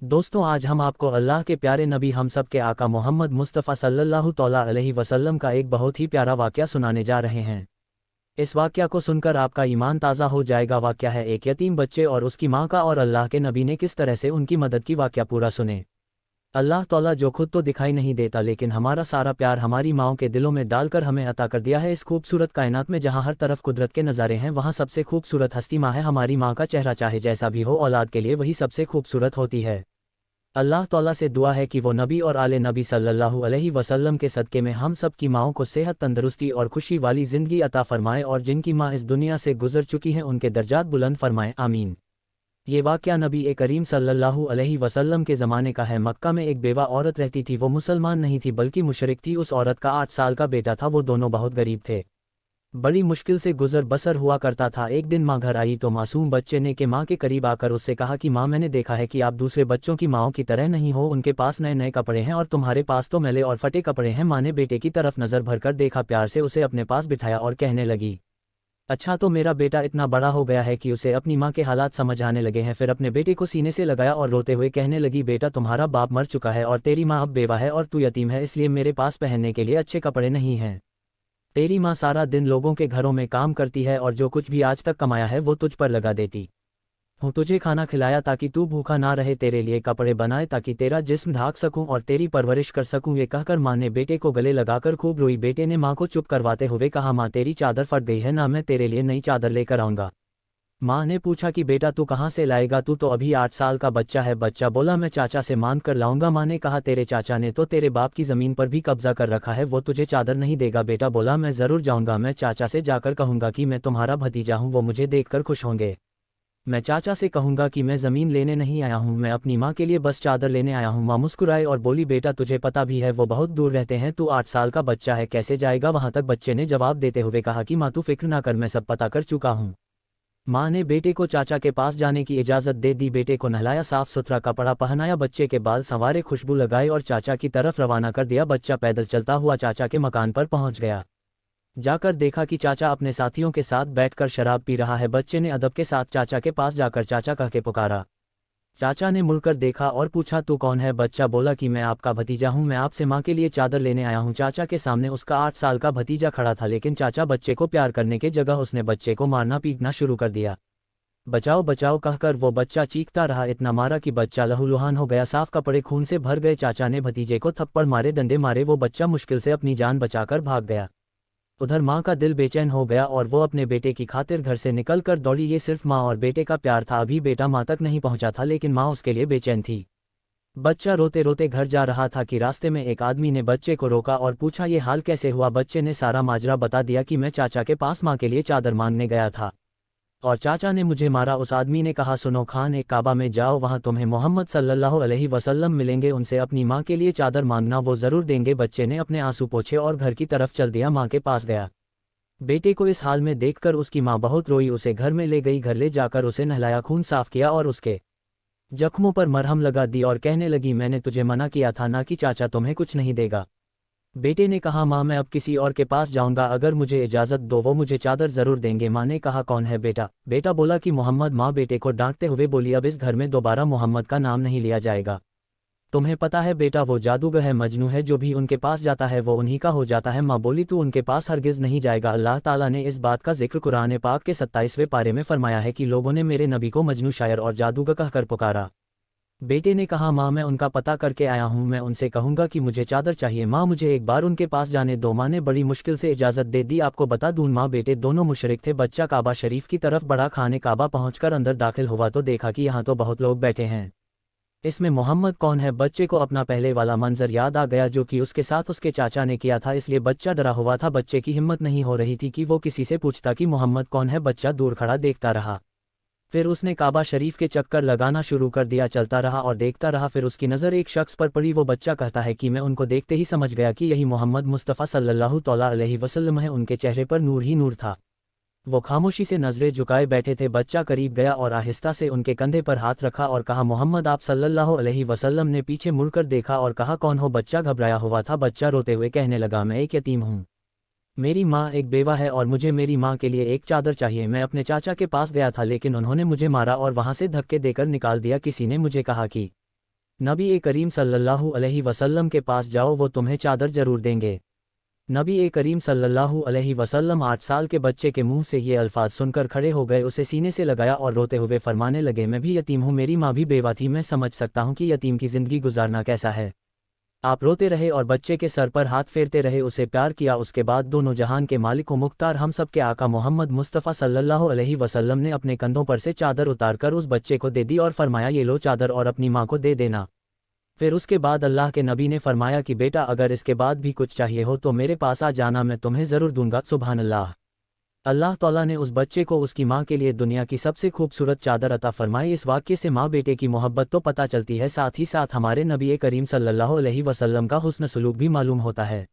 दोस्तों, आज हम आपको अल्लाह के प्यारे नबी हम सब के आका मोहम्मद मुस्तफ़ा सल्लल्लाहु तौला अलैहि वसल्लम का एक बहुत ही प्यारा वाक़या सुनाने जा रहे हैं। इस वाक़या को सुनकर आपका ईमान ताज़ा हो जाएगा। वाक़या है एक यतीम बच्चे और उसकी माँ का, और अल्लाह के नबी ने किस तरह से उनकी मदद की। वाक़या पूरा सुने। अल्लाह तौला जो खुद तो दिखाई नहीं देता, लेकिन हमारा सारा प्यार हमारी माँओं के दिलों में डालकर हमें अता कर दिया है। इस खूबसूरत कायनात में जहाँ हर तरफ कुदरत के नज़ारे हैं, वहाँ सबसे खूबसूरत हस्ती माँ है। हमारी माँ का चेहरा चाहे जैसा भी हो, औलाद के लिए वही सबसे खूबसूरत होती है। अल्लाह तौला से दुआ है कि वो नबी और आले नबी सल्लल्लाहु अलैहि वसल्लम के सदक़े में हम सब की माँओं को सेहत, तंदरुस्ती और खुशी वाली ज़िंदगी अता फ़रमाए, और जिनकी माँ इस दुनिया से गुजर चुकी हैं उनके दर्जात बुलंद फ़रमाए, आमीन। ये वाक़या नबी करीम सल्लल्लाहु अलैहि वसल्लम के ज़माने का है। मक्का में एक बेवा औरत रहती थी। वो मुसलमान नहीं थी बल्कि मुशरिक थी। उस औरत का 8 साल का बेटा था। वो दोनों बहुत गरीब थे। बड़ी मुश्किल से गुजर बसर हुआ करता था। एक दिन माँ घर आई तो मासूम बच्चे ने माँ के करीब आकर उससे कहा कि माँ, मैंने देखा है कि आप दूसरे बच्चों की माँओं की तरह नहीं हो। उनके पास नए नए कपड़े हैं और तुम्हारे पास तो मैले और फटे कपड़े हैं। माँ ने बेटे की तरफ नज़र भरकर देखा, प्यार से उसे अपने पास बिठाया और कहने लगी, अच्छा, तो मेरा बेटा इतना बड़ा हो गया है कि उसे अपनी माँ के हालात समझ आने लगे हैं। फिर अपने बेटे को सीने से लगाया और रोते हुए कहने लगी, बेटा, तुम्हारा बाप मर चुका है और तेरी माँ अब बेवा है और तू यतीम है, इसलिए मेरे पास पहनने के लिए अच्छे कपड़े नहीं हैं। तेरी माँ सारा दिन लोगों के घरों में काम करती है और जो कुछ भी आज तक कमाया है वो तुझ पर लगा देती हूँ। तुझे खाना खिलाया ताकि तू भूखा ना रहे, तेरे लिए कपड़े बनाए ताकि तेरा जिस्म ढाक सकूं और तेरी परवरिश कर सकूं। ये कहकर माँ ने बेटे को गले लगाकर खूब रोई। बेटे ने माँ को चुप करवाते हुए कहा, माँ, तेरी चादर फट गई है ना, मैं तेरे लिए नई चादर लेकर आऊँगा। माँ ने पूछा कि बेटा, तू कहाँ से लाएगा, तू तो अभी 8 साल का बच्चा है। बच्चा बोला, मैं चाचा से मांग कर लाऊंगा। माँ ने कहा, तेरे चाचा ने तो तेरे बाप की ज़मीन पर भी कब्जा कर रखा है, वो तुझे चादर नहीं देगा। बेटा बोला, मैं ज़रूर जाऊंगा, मैं चाचा से जाकर कहूँगा कि मैं तुम्हारा भतीजा हूँ, वो मुझे देखकर खुश होंगे। मैं चाचा से कहूँगा कि मैं ज़मीन लेने नहीं आया हूँ, मैं अपनी माँ के लिए बस चादर लेने आया हूँ। माँ मुस्कुराई और बोली, बेटा, तुझे पता भी है वो बहुत दूर रहते हैं, तू 8 साल का बच्चा है, कैसे जाएगा वहाँ तक। बच्चे ने जवाब देते हुए कहा कि माँ, तू फिक्र ना कर, मैं सब पता कर चुका हूँ। माँ ने बेटे को चाचा के पास जाने की इजाज़त दे दी। बेटे को नहलाया, साफ सुथरा कपड़ा पहनाया, बच्चे के बाल संवारे, खुशबू लगाई और चाचा की तरफ रवाना कर दिया। बच्चा पैदल चलता हुआ चाचा के मकान पर पहुंच गया। जाकर देखा कि चाचा अपने साथियों के साथ बैठकर शराब पी रहा है। बच्चे ने अदब के साथ चाचा के पास जाकर चाचा कह के पुकारा। चाचा ने मुड़कर देखा और पूछा, तू कौन है। बच्चा बोला कि मैं आपका भतीजा हूँ, मैं आपसे माँ के लिए चादर लेने आया हूँ। चाचा के सामने उसका 8 साल का भतीजा खड़ा था, लेकिन चाचा बच्चे को प्यार करने के जगह उसने बच्चे को मारना पीटना शुरू कर दिया। बचाओ बचाओ कहकर वो बच्चा चीखता रहा, इतना मारा कि बच्चा लहूलुहान हो गया, साफ कपड़े खून से भर गए। चाचा ने भतीजे को थप्पड़ मारे, डंडे मारे, वो बच्चा मुश्किल से अपनी जान बचाकर भाग गया। उधर माँ का दिल बेचैन हो गया और वो अपने बेटे की खातिर घर से निकलकर दौड़ी। ये सिर्फ माँ और बेटे का प्यार था। अभी बेटा माँ तक नहीं पहुंचा था, लेकिन माँ उसके लिए बेचैन थी। बच्चा रोते रोते घर जा रहा था कि रास्ते में एक आदमी ने बच्चे को रोका और पूछा, ये हाल कैसे हुआ। बच्चे ने सारा माजरा बता दिया कि मैं चाचा के पास माँ के लिए चादर मांगने गया था और चाचा ने मुझे मारा। उस आदमी ने कहा, सुनो खान, एक काबा में जाओ, वहाँ तुम्हें मोहम्मद सल्लल्लाहु अलैहि वसल्लम मिलेंगे, उनसे अपनी माँ के लिए चादर मांगना, वो ज़रूर देंगे। बच्चे ने अपने आंसू पोंछे और घर की तरफ चल दिया, माँ के पास गया। बेटे को इस हाल में देखकर उसकी माँ बहुत रोई, उसे घर में ले गई। घर ले जाकर उसे नहलाया, खून साफ किया और उसके जख्मों पर मरहम लगा दी और कहने लगी, मैंने तुझे मना किया था ना कि चाचा तुम्हें कुछ नहीं देगा। बेटे ने कहा, माँ, मैं अब किसी और के पास जाऊंगा, अगर मुझे इजाज़त दो, वो मुझे चादर ज़रूर देंगे। माँ ने कहा, कौन है बेटा। बेटा बोला कि मोहम्मद। माँ बेटे को डांटते हुए बोली, अब इस घर में दोबारा मोहम्मद का नाम नहीं लिया जाएगा। तुम्हें पता है बेटा, वो जादूगर है, मजनू है, जो भी उनके पास जाता है वो उन्हीं का हो जाता है। माँ बोली, तू उनके पास हरगिज़ नहीं जाएगा। अल्लाह ताला ने इस बात का जिक्र कुरान पाक के 27वें पारे में फरमाया है कि लोगों ने मेरे नबी को मजनू, शायर और जादूगर कहकर पुकारा। बेटे ने कहा, माँ, मैं उनका पता करके आया हूँ, मैं उनसे कहूँगा कि मुझे चादर चाहिए। माँ, मुझे एक बार उनके पास जाने दो। माँ ने बड़ी मुश्किल से इजाज़त दे दी। आपको बता दूँ, माँ बेटे दोनों मुशरिक थे। बच्चा काबा शरीफ की तरफ बढ़ा। खाने काबा पहुँचकर अंदर दाखिल हुआ तो देखा कि यहाँ तो बहुत लोग बैठे हैं, इसमें मोहम्मद कौन है। बच्चे को अपना पहले वाला मंजर याद आ गया जो कि उसके साथ उसके चाचा ने किया था, इसलिए बच्चा डरा हुआ था। बच्चे की हिम्मत नहीं हो रही थी कि वो किसी से पूछता कि मोहम्मद कौन है। बच्चा दूर खड़ा देखता रहा। फिर उसने काबा शरीफ के चक्कर लगाना शुरू कर दिया, चलता रहा और देखता रहा। फिर उसकी नज़र एक शख्स पर पड़ी। वो बच्चा कहता है कि मैं उनको देखते ही समझ गया कि यही मोहम्मद मुस्तफ़ा सल्लल्लाहु तौला अलैहि वसल्लम है। उनके चेहरे पर नूर ही नूर था। वो खामोशी से नज़रें झुकाए बैठे थे। बच्चा करीब गया और आहिस्ता से उनके कंधे पर हाथ रखा और कहा, मोहम्मद। आप सल्लल्लाहु अलैहि वसल्लम ने पीछे मुड़कर देखा और कहा, कौन हो। बच्चा घबराया हुआ था। बच्चा रोते हुए कहने लगा, मैं एक यतीम हूँ, मेरी माँ एक बेवा है और मुझे मेरी माँ के लिए एक चादर चाहिए। मैं अपने चाचा के पास गया था, लेकिन उन्होंने मुझे मारा और वहाँ से धक्के देकर निकाल दिया। किसी ने मुझे कहा कि नबी करीम सल्लल्लाहु अलैहि वसल्लम के पास जाओ, वो तुम्हें चादर जरूर देंगे। नबी करीम सल्लल्लाहु अलैहि वसल्लम 8 साल के बच्चे के मुंह से ये अल्फाज सुनकर खड़े हो गए, उसे सीने से लगाया और रोते हुए फरमाने लगे, मैं भी यतीम हूँ, मेरी माँ भी बेवा थी, मैं समझ सकता हूँ कि यतीम की ज़िंदगी गुजारना कैसा है। आप रोते रहे और बच्चे के सर पर हाथ फेरते रहे, उसे प्यार किया। उसके बाद दोनों जहान के मालिक व मुख्तार हम सब के आका मोहम्मद मुस्तफ़ा सल्लल्लाहु अलैहि वसल्लम ने अपने कंधों पर से चादर उतारकर उस बच्चे को दे दी और फरमाया, ये लो चादर और अपनी माँ को दे देना। फिर उसके बाद अल्लाह के नबी ने फरमाया कि बेटा, अगर इसके बाद भी कुछ चाहिए हो तो मेरे पास आ जाना, मैं तुम्हें ज़रूर दूंगा। सुभान अल्लाह। अल्लाह ताला ने उस बच्चे को उसकी माँ के लिए दुनिया की सबसे खूबसूरत चादर अता फरमाई। इस वाक़ये से माँ बेटे की मोहब्बत तो पता चलती है, साथ ही साथ हमारे नबी करीम सल्लल्लाहु अलैहि वसल्लम का हुस्न सलूक भी मालूम होता है।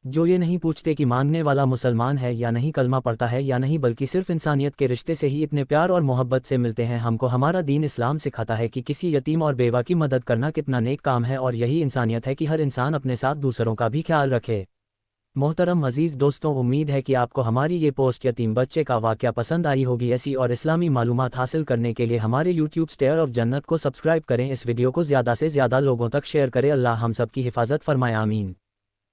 जो ये नहीं पूछते कि मांगने वाला मुसलमान है या नहीं, कलमा पढ़ता है या नहीं, बल्कि सिर्फ इंसानियत के रिश्ते से ही इतने प्यार और मोहब्बत से मिलते हैं। हमको हमारा दीन इस्लाम सिखाता है कि किसी यतीम और बेवा की मदद करना कितना नेक काम है, और यही इंसानियत है कि हर इंसान अपने साथ दूसरों का भी ख्याल रखे। मोहतरम अजीज़ दोस्तों, उम्मीद है कि आपको हमारी ये पोस्ट यतीम बच्चे का वाक़या पसंद आई होगी। ऐसी और इस्लामी मालूमात हासिल करने के लिए हमारे यूट्यूब स्टेयर ऑफ जन्नत को सब्सक्राइब करें। इस वीडियो को ज़्यादा से ज़्यादा लोगों तक शेयर करें। अल्लाह हम सब की हिफाजत फरमाए, आमीन।